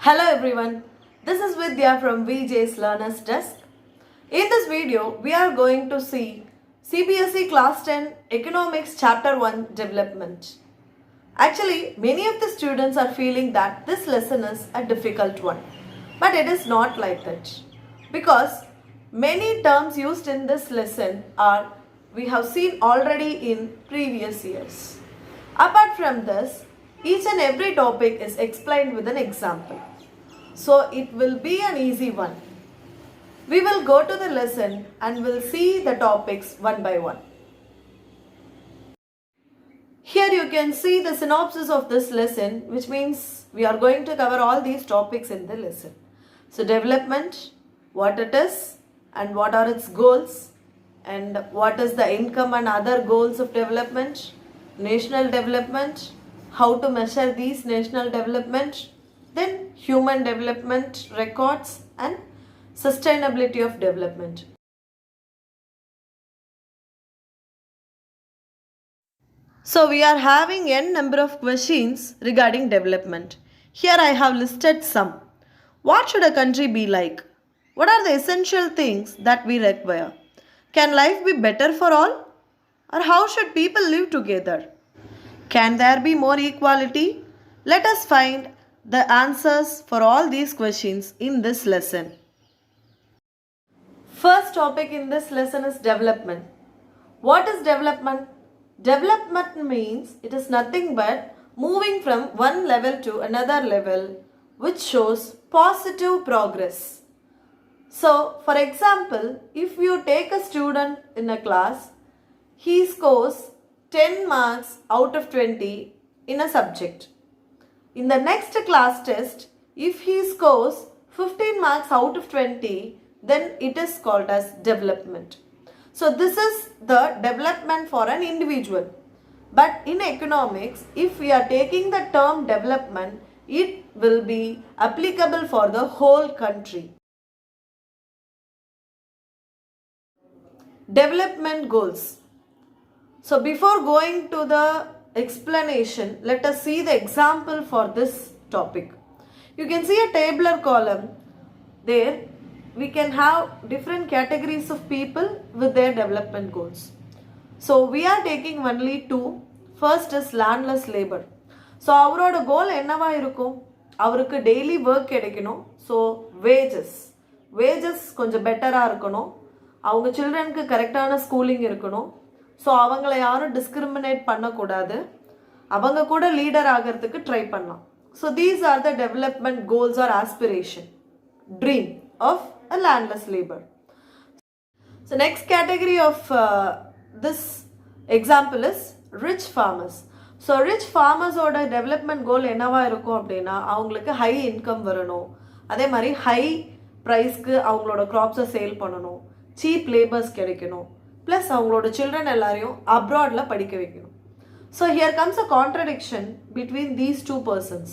Hello everyone, this is Vidya from VJ's Learners Desk. In this video, we are going to see CBSE Class 10 Economics Chapter 1 Development. Actually, many of the students are feeling that this lesson is a difficult one. But it is not like that. Because many terms used in this lesson are we have seen already in previous years. Apart from this, each and every topic is explained with an example. So it will be an easy one. We will go to the lesson and we'll see the topics one by one. Here you can see the synopsis of this lesson, which means we are going to cover all these topics in the lesson. So development, what it is and what are its goals, and what is the income and other goals of development, national development, how to measure these national development, then human development records and sustainability of development. So we are having n number of questions regarding development. Here I have listed some. What should a country be like? What are the essential things that we require? Can life be better for all? Or how should people live together? Can there be more equality? Let us find the answers for all these questions in this lesson. First topic in this lesson is development. What is development? Development means it is nothing but moving from one level to another level, which shows positive progress. So, for example, if you take a student in a class, he scores 10 marks out of 20 in a subject. In the next class test, if he scores 15 marks out of 20, then it is called as development. So this is the development for an individual. But in economics, if we are taking the term development, it will be applicable for the whole country. Development goals. So before going to the explanation, let us see the example for this topic. You can see a tabular column. There we can have different categories of people with their development goals. So we are taking only two. First is landless labor. So அவரோட goal என்னவா இருக்கும்? அவருக்கு daily work கிடைக்கணும். So wages கொஞ்சம் பெட்டரா இருக்கணும். அவங்க childrenக்கு கரெக்டான ஸ்கூலிங் இருக்கணும். ஸோ அவங்கள யாரும் டிஸ்கிரிமினேட் பண்ணக்கூடாது. அவங்க கூட லீடர் ஆகிறதுக்கு ட்ரை பண்ணலாம். So these are the development goals or aspiration, dream of a landless labour. So next category of this example is rich farmers. So rich ஃபார்மர்ஸோட டெவலப்மெண்ட் கோல் என்னவா இருக்கும் அப்படின்னா அவங்களுக்கு ஹை இன்கம் வரணும், அதே மாதிரி ஹை ப்ரைஸ்க்கு அவங்களோட க்ராப்ஸை சேல் பண்ணணும், சீப் லேபர்ஸ் கிடைக்கணும், ப்ளஸ் அவங்களோட சில்ட்ரன் எல்லாரையும் அப்ராடில் படிக்க வைக்கணும். So here comes a contradiction between these two persons.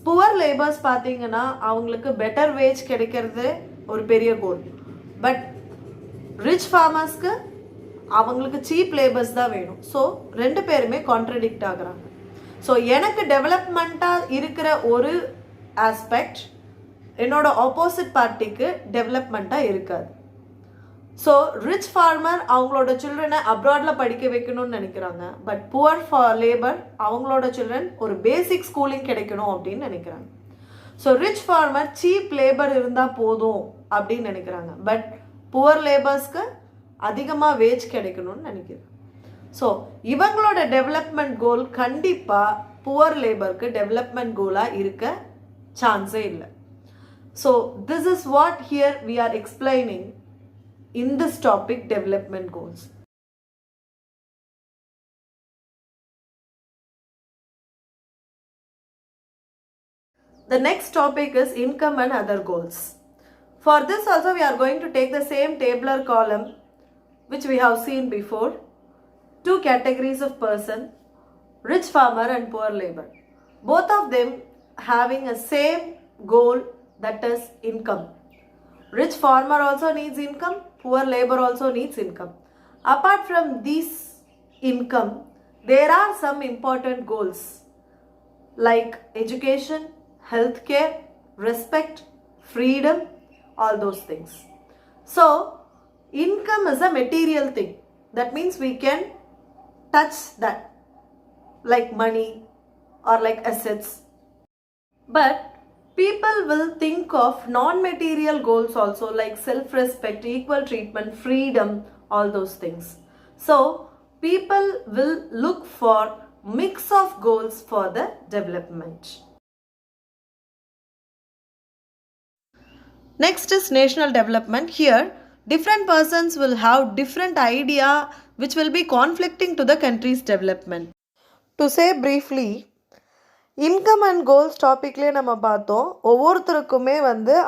Poor labours பார்த்தீங்கன்னா அவங்களுக்கு பெட்டர் வேஜ் கிடைக்கிறது ஒரு பெரிய கோல். பட் ரிச் ஃபார்மர்ஸ்க்கு அவங்களுக்கு சீப் லேபர்ஸ் தான் வேணும். ஸோ ரெண்டு பேருமே கான்ட்ரடிக்ட் ஆகுறாங்க. ஸோ எனக்கு டெவலப்மெண்ட்டாக இருக்கிற ஒரு ஆஸ்பெக்ட் என்னோட ஆப்போசிட் பார்ட்டிக்கு டெவலப்மெண்ட்டாக இருக்காது. ஸோ ரிச் ஃபார்மர் அவங்களோட சில்ட்ரனை அப்ராடில் படிக்க வைக்கணும்னு நினைக்கிறாங்க. பட் புவர் லேபர் அவங்களோட சில்ட்ரன் ஒரு பேசிக் ஸ்கூலிங் கிடைக்கணும் அப்படின்னு நினைக்கிறாங்க. So rich farmer cheap labour இருந்தால் போதும் அப்படின்னு நினைக்கிறாங்க. பட் புவர் லேபர்ஸ்க்கு அதிகமாக வேஜ் கிடைக்கணும்னு நினைக்கிறாங்க. ஸோ இவங்களோட டெவலப்மெண்ட் கோல் கண்டிப்பாக புவர் லேபருக்கு டெவலப்மெண்ட் கோலாக இருக்க சான்ஸே இல்லை. So this is what here we are explaining in this topic, development goals. The next topic is income and other goals. For this also we are going to take the same tabular column which we have seen before. Two categories of person, rich farmer and poor labor. Both of them having a same goal, that is income. Rich farmer also needs income, poor labor also needs income. Apart from this income, there are some important goals like education, healthcare, respect, freedom, all those things. So, income is a material thing. That means we can touch that, like money or like assets. But people will think of non-material goals also, like self-respect, equal treatment, freedom, all those things. So, people will look for mix of goals for the development. Next is national development. Here, different persons will have different idea which will be conflicting to the country's development. To say briefly, income and goals டாப்பிக்லேயே நம்ம பார்த்தோம், ஒவ்வொருத்தருக்குமே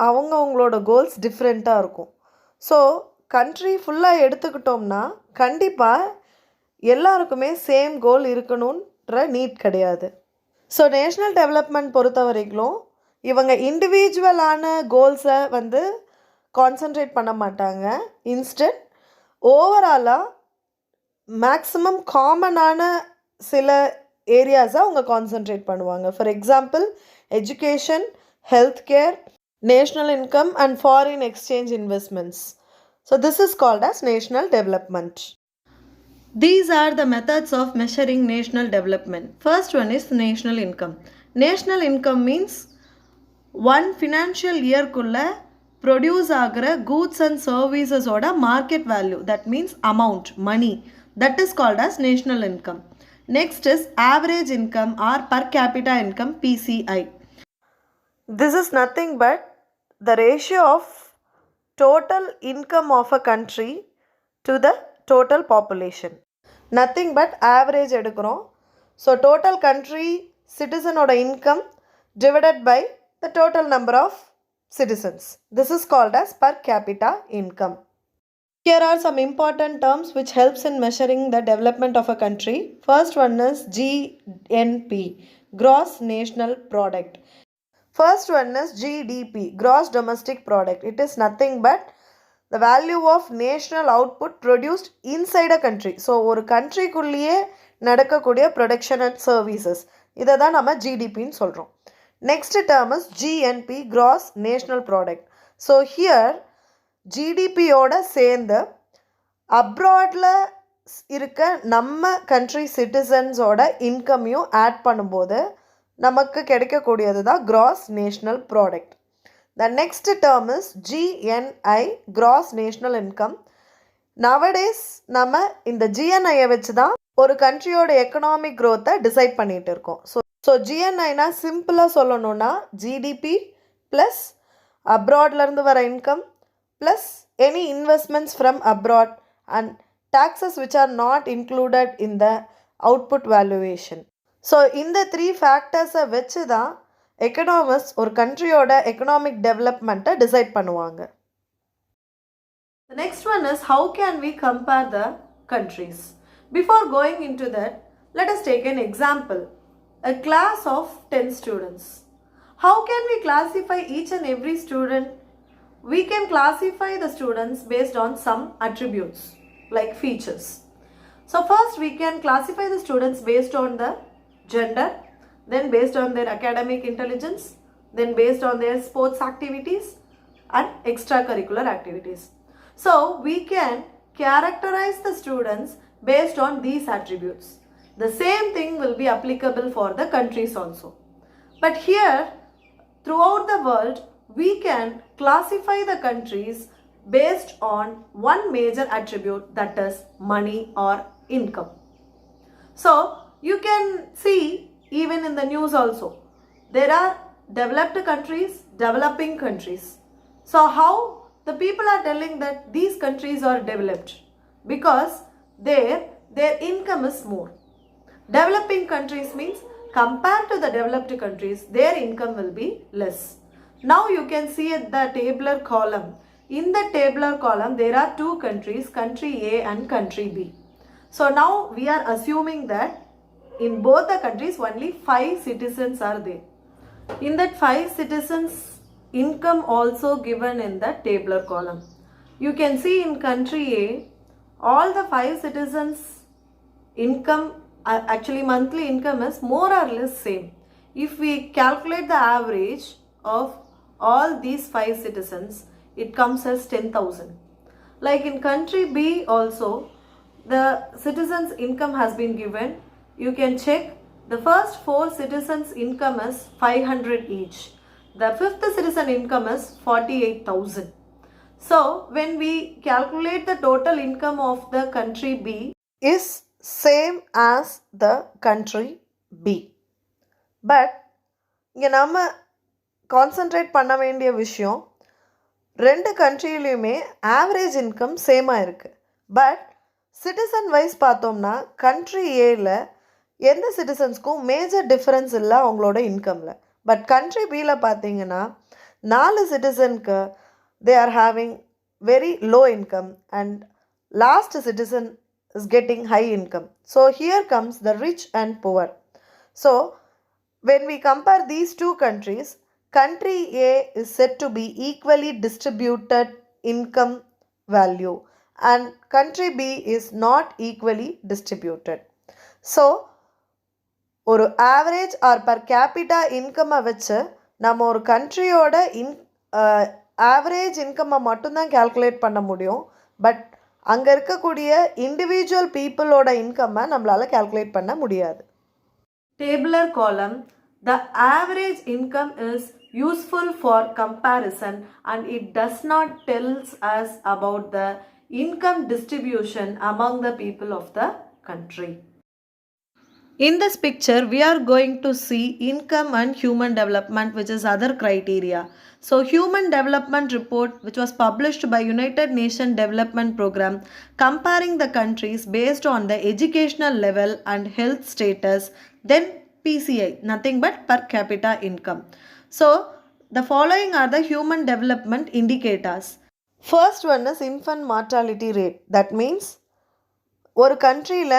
அவங்களோட goals டிஃப்ரெண்ட்டாக இருக்கும். So country ஃபுல்லாக எடுத்துக்கிட்டோம்னா கண்டிப்பாக எல்லாருக்குமே சேம் கோல் இருக்கணுன்ற நீட் கிடையாது. ஸோ நேஷ்னல் டெவலப்மெண்ட் பொறுத்த வரைக்கும் இவங்க இண்டிவிஜுவலான கோல்ஸை கான்சன்ட்ரேட் பண்ண மாட்டாங்க. இன்ஸ்டன்ட் ஓவராலாக மேக்ஸிமம் காமனான சில ஏரியாஸை அவங்க கான்சன்ட்ரேட் பண்ணுவாங்க. For example education, health care, national income and foreign exchange investments. So this is called as national development. These are the methods of measuring national development. First one is national income. National income means one financial year குள்ள produce ஆகிற goods and services ஓட market value, that means amount, money, that is called as national income. Next is average income or per capita income, PCI. This is nothing but the ratio of total income of a country to the total population. Nothing but average எடுக்கிறோம். So total country citizen ஓட income divided by the total number of citizens. This is called as per capita income. Here are some important terms which helps in measuring the development of a country. First one is GNP, Gross National Product. First one is GDP, Gross Domestic Product. It is nothing but the value of national output produced inside a country. So ஒரு கண்ட்ரிக்குள்ளேயே நடக்கக்கூடிய production and services, இதை தான் நம்ம ஜிடிபின்னு சொல்கிறோம். Next term is GNP, Gross National Product. So here ஜிடிபியோட சேர்ந்து அப்ராடில் இருக்க நம்ம country சிட்டிசன்ஸோட இன்கமையும் add பண்ணும்போது நமக்கு கிடைக்கக்கூடியது தான் gross national product. The next term is GNI, gross national income. Nowadays நம்ம இந்த ஜிஎன்ஐயை வச்சு தான் ஒரு கண்ட்ரியோட எக்கனாமிக் க்ரோத்தை டிசைட் பண்ணிகிட்டு இருக்கோம். ஸோ ஜிஎன்ஐனா சிம்பிளாக சொல்லணுன்னா ஜிடிபி ப்ளஸ் அப்ராட்லேருந்து வர income plus any investments from abroad and taxes which are not included in the output valuation. So இந்த 3 factors வச்சு தான் economists ஒரு countryயோட economic development decide பண்ணுவாங்க. The next one is how can we compare the countries? Before going into that, let us take an example. A class of 10 students. How can we classify each and every student? We can classify the students based on some attributes like features. So first we can classify the students based on the gender, then based on their academic intelligence, then based on their sports activities and extracurricular activities. So we can characterize the students based on these attributes. The same thing will be applicable for the countries also. But here throughout the world we can classify the countries based on one major attribute, that is money or income. So you can see even in the news also, there are developed countries, developing countries. So how the people are telling that these countries are developed? Because their income is more. Developing countries means compared to the developed countries, their income will be less. Now you can see at the tabular column. In the tabular column there are two countries, country A and country B. So now we are assuming that in both the countries only 5 citizens are there. In that 5 citizens income also given in the tabular column. You can see in country A all the 5 citizens income, actually monthly income is more or less same. if we calculate the average of all these 5 citizens, it comes as 10,000. Like in country B also, the citizens' income has been given. You can check the first 4 citizens' income is 500 each. The 5th citizen income is 48,000. So when we calculate the total income of the country B is same as the country B. But இங்கே நம்ம concentrate பண்ண வேண்டிய விஷயம், ரெண்டு கண்ட்ரிலையுமே average income சேமாக இருக்குது. But citizen wise பார்த்தோம்னா country ஏல எந்த சிட்டிசன்ஸ்க்கும் மேஜர் டிஃப்ரென்ஸ் இல்லை அவங்களோட இன்கமில். பட் கண்ட்ரி பியில் பார்த்தீங்கன்னா 4 சிட்டிசனுக்கு they are having very low income and last citizen is getting high income. So here comes the rich and poor. So when we compare these two countries, country A is said to be equally distributed income value and country B is not equally distributed. So ஒரு average or per capita income வச்சு நம்ம ஒரு கண்ட்ரியோட average இன்கம்மை மட்டும்தான் calculate பண்ண முடியும். But அங்கே இருக்கக்கூடிய individual பீப்புளோட இன்கம்மை நம்மளால் கால்குலேட் பண்ண முடியாது. Tabular column, the average income is useful for comparison and it does not tells us about the income distribution among the people of the country. In this picture, we are going to see income and human development, which is other criteria. So human development report, which was published by United Nations Development Program, comparing the countries based on the educational level and health status, then PCI, nothing but per capita income. So the following are the human development indicators. First one is infant mortality rate. That means ஒரு கண்ட்ரியில்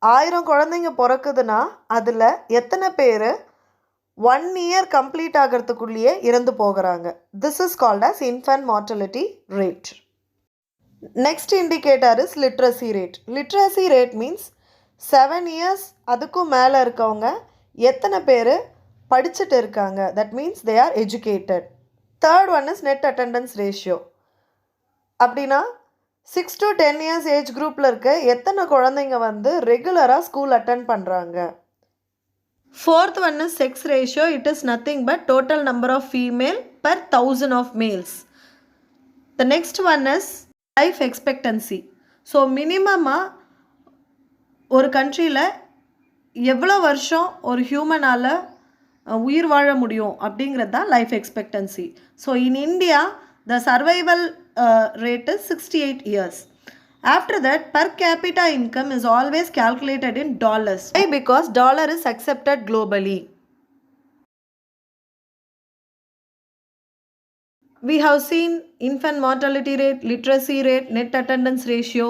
1000 குழந்தைங்க பிறக்குதுன்னா அதில் எத்தனை பேர் 1 year complete ஆகிறதுக்குள்ளேயே இறந்து போகிறாங்க. This is called as infant mortality rate. Next indicator is literacy rate. Literacy rate means 7 years அதுக்கும் மேலே இருக்கவங்க எத்தனை பேர் படிச்சுட்டு இருக்காங்க. That means they are educated. Third one is net attendance ratio. அப்படின்னா 6 to 10 years ஏஜ் குரூப்பில் இருக்க எத்தனை குழந்தைங்க வந்து ரெகுலராக ஸ்கூல் அட்டென்ட் பண்ணுறாங்க. Fourth one is sex ratio. It is nothing but total number of female per 1000 of males. The next one is life expectancy. So minimum ஒரு கண்ட்ரியில் எவ்வளோ வருஷம் ஒரு ஹியூமனால் உயிர் வாழ முடியும் அப்படிங்கிறது தான் life expectancy. So in India the survival rate is 68 years. After that, per capita income is always calculated in dollars. Why? Because dollar is accepted globally. We have seen infant mortality rate, literacy rate, net attendance ratio.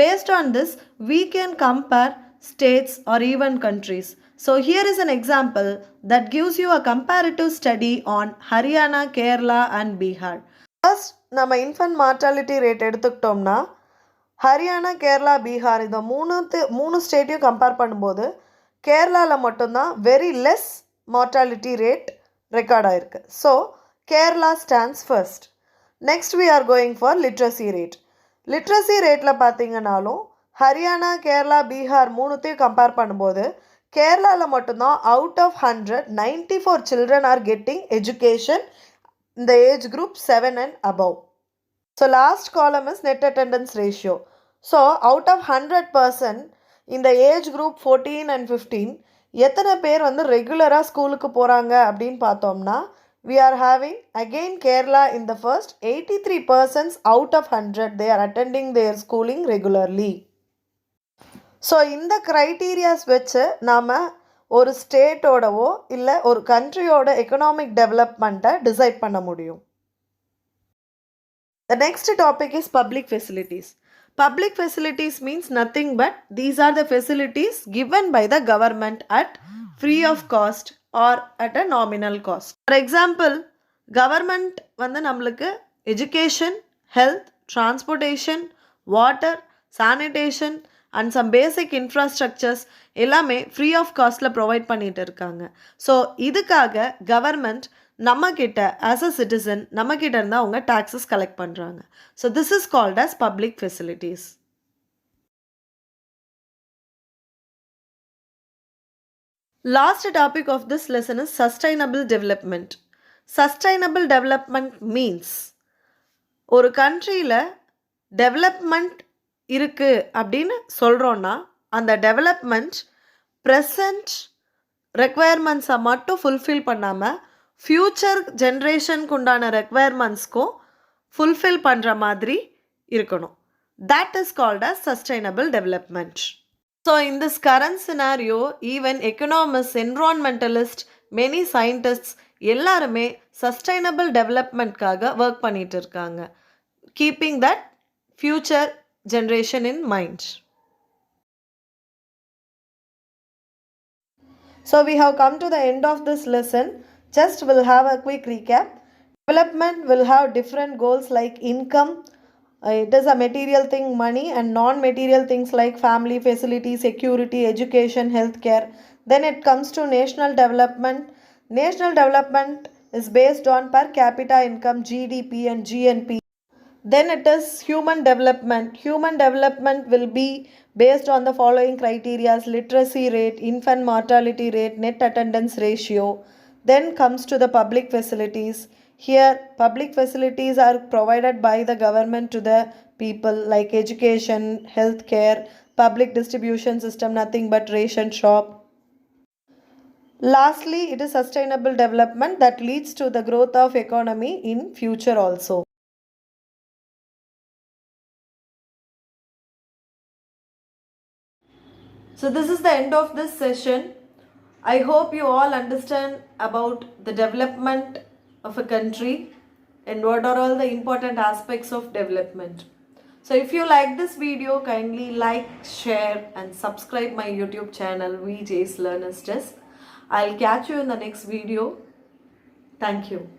Based on this, we can compare states or even countries. So here is an example that gives you a comparative study on Haryana, Kerala and Bihar. First, நம்ம infant mortality rate எடுத்துக்கிட்டோம்னா ஹரியானா, கேரளா, பீகார் இந்த மூணு ஸ்டேட்டையும் compare பண்ணும்போது கேரளாவில் மட்டும்தான் very less mortality rate record ஆகிருக்கு. So Kerala stands first. Next we are going for literacy rate. Literacy ரேட்டில் பார்த்தீங்கன்னாலும் ஹரியானா, கேரளா, பீகார் மூணுத்தையும் கம்பேர் பண்ணும்போது கேரளாவில் மட்டும்தான் out of 100 94 children are getting education in the age group 7 and above. So last column is net attendance ratio. So out of 100% in the age group 14 and 15 எத்தனை பேர் வந்து ரெகுலராக ஸ்கூலுக்கு போகிறாங்க அப்படின்னு பார்த்தோம்னா we are having again Kerala in the first. 83% out of 100 they are attending their schooling regularly. So இந்த criterias வச்சு நாம் ஒரு ஸ்டேட்டோடவோ இல்லை ஒரு கண்ட்ரியோட எக்கனாமிக் டெவலப்மெண்ட்டை டிசைட் பண்ண முடியும். The next topic is public facilities. Public facilities means nothing but these are the facilities given by the government at free of cost or at a nominal cost. For example, government வந்து நம்மளுக்கு education, health, transportation, water, sanitation and some basic infrastructures எல்லாமே free of காஸ்ட்டில் provide பண்ணிட்டு இருக்காங்க. So இதுக்காக government நம்மக்கிட்ட as a citizen நம்மக்கிட்ட இருந்தால் அவங்க டாக்ஸஸ் கலெக்ட் பண்ணுறாங்க. So this is called as public facilities. Last topic of this lesson is sustainable development. Sustainable development means ஒரு கண்ட்ரியில் டெவலப்மெண்ட் இருக்குது அப்படின்னு சொல்கிறோன்னா அந்த டெவலப்மெண்ட் ப்ரெசண்ட் ரெக்குவயர்மெண்ட்ஸை மட்டும் ஃபுல்ஃபில் பண்ணாமல் ஃப்யூச்சர் ஜென்ரேஷனுக்கு உண்டான ரெக்குவயர்மெண்ட்ஸ்க்கும் ஃபுல்ஃபில் பண்ணுற மாதிரி இருக்கணும். That is called as sustainable development. So in this current scenario, even economists, environmentalists, many scientists எல்லாருமே சஸ்டைனபிள் டெவலப்மெண்ட்காக ஒர்க் பண்ணிட்டு இருக்காங்க, keeping that future generation in mind. So we have come to the end of this lesson. Just we'll have a quick recap. Development will have different goals like income. It is a material thing, money, and non-material things like family, facility, security, education, healthcare. Then it comes to national development. National development is based on per capita income, GDP and GNP. Then it is human development. Human development will be based on the following criteria: literacy rate, infant mortality rate, net attendance ratio. Then comes to the public facilities. Here public facilities are provided by the government to the people like education, healthcare, public distribution system, nothing but ration shop. Lastly, it is sustainable development that leads to the growth of economy in future also. So this is the end of this session. I hope you all understand about the development of a country and what are all the important aspects of development. So if you like this video, kindly like, share and subscribe my YouTube channel VJ's Learner's Desk. I'll catch you in the next video. Thank you.